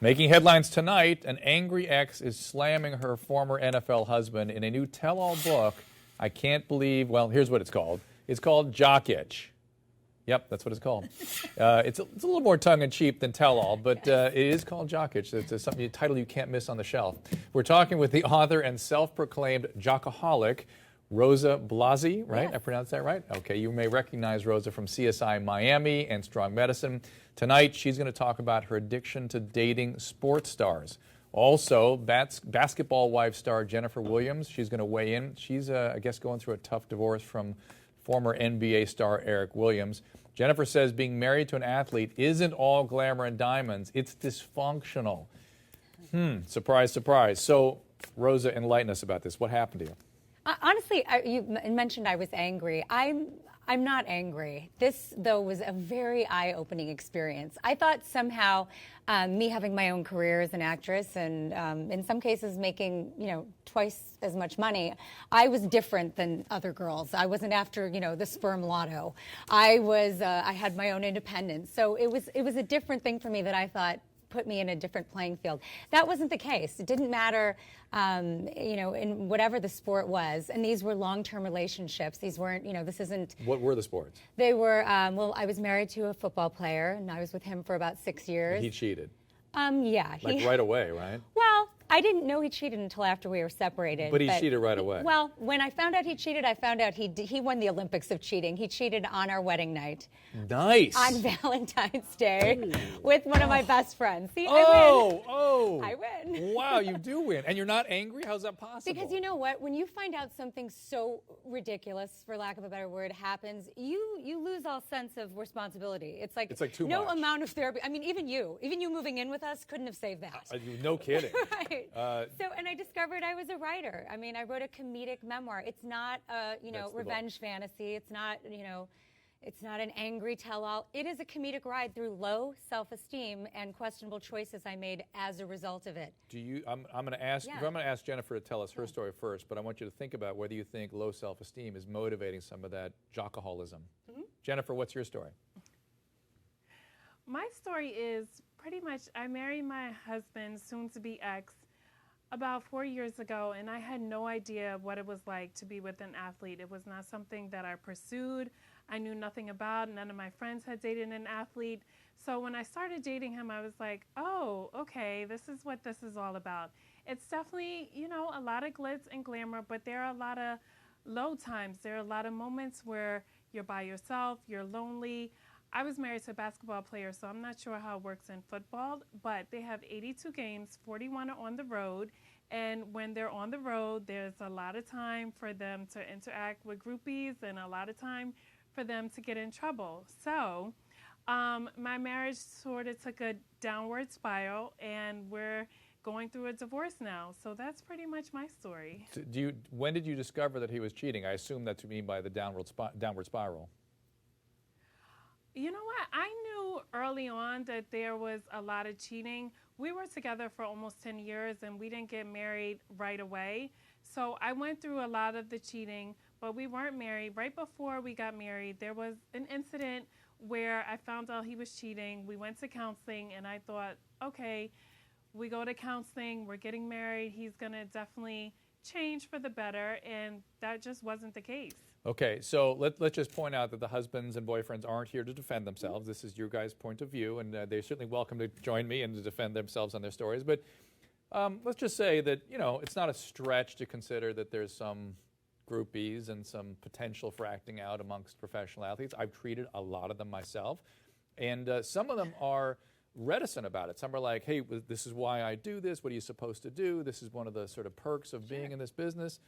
Making headlines tonight, an angry ex is slamming her former NFL husband in a new tell-all book. I can't believe, well, here's what it's called. It's called Jock Itch. Yep, that's what it's called. It's a little more tongue-in-cheek than tell-all, but it is called Jock Itch. It's a title you can't miss on the shelf. We're talking with the author and self-proclaimed jockaholic, Rosa Blasi, right? Yes. I pronounced that right? Okay, you may recognize Rosa from CSI Miami and Strong Medicine. Tonight, she's going to talk about her addiction to dating sports stars. Also, basketball wife star Jennifer Williams, she's going to weigh in. She's, I guess, going through a tough divorce from former NBA star Eric Williams. Jennifer says being married to an athlete isn't all glamour and diamonds. It's dysfunctional. Surprise, surprise. So, Rosa, enlighten us about this. What happened to you? Honestly, you mentioned I was angry. I'm not angry. This, though, was a very eye-opening experience. I thought somehow me having my own career as an actress and in some cases making, twice as much money, I was different than other girls. I wasn't after, the sperm lotto. I had my own independence. So it was a different thing for me that I thought put me in a different playing field. That wasn't the case. It didn't matter, in whatever the sport was. And these were long-term relationships. These weren't, this isn't... What were the sports? They were, I was married to a football player, and I was with him for about 6 years. And he cheated? Yeah. Like right away, right? Well, I didn't know he cheated until after we were separated. But he cheated right away. Well, when I found out he cheated, I found out he won the Olympics of cheating. He cheated on our wedding night. Nice. On Valentine's Day with one of my best friends. See, I win. Wow, you do win. And you're not angry? How's that possible? Because you know what? When you find out something so ridiculous, for lack of a better word, happens, you lose all sense of responsibility. It's like too no much. amount of therapy. I mean, even you moving in with us couldn't have saved that. No kidding. Right. And I discovered I was a writer. I mean, I wrote a comedic memoir. It's not a, revenge fantasy. It's not, it's not an angry tell-all. It is a comedic ride through low self-esteem and questionable choices I made as a result of it. I'm going to ask Jennifer to tell us her story first, but I want you to think about whether you think low self-esteem is motivating some of that jockaholism. Jennifer, what's your story? My story is pretty much I married my husband, soon-to-be ex, about 4 years ago, and I had no idea what it was like to be with an athlete. It was not something that I pursued. I knew nothing about. None of my friends had dated an athlete. So when I started dating him, I was like, oh, okay, this is what this is all about. It's definitely, a lot of glitz and glamour, but there are a lot of low times. There are a lot of moments where you're by yourself, you're lonely. I was married to a basketball player, so I'm not sure how it works in football, but they have 82 games, 41 are on the road, and when they're on the road, there's a lot of time for them to interact with groupies and a lot of time for them to get in trouble. So my marriage sort of took a downward spiral, and we're going through a divorce now. So that's pretty much my story. When did you discover that he was cheating? I assume that's what you mean by the downward spiral. You know what? I knew early on that there was a lot of cheating. We were together for almost 10 years, and we didn't get married right away. So I went through a lot of the cheating, but we weren't married. Right before we got married, there was an incident where I found out he was cheating. We went to counseling, and I thought, okay, we go to counseling, we're getting married, he's going to definitely change for the better, and that just wasn't the case. Okay, so let's just point out that the husbands and boyfriends aren't here to defend themselves. This is your guys' point of view, and they're certainly welcome to join me and to defend themselves on their stories. But let's just say that, it's not a stretch to consider that there's some groupies and some potential for acting out amongst professional athletes. I've treated a lot of them myself, and some of them are reticent about it. Some are like, hey, this is why I do this. What are you supposed to do? This is one of the sort of perks of being in this business.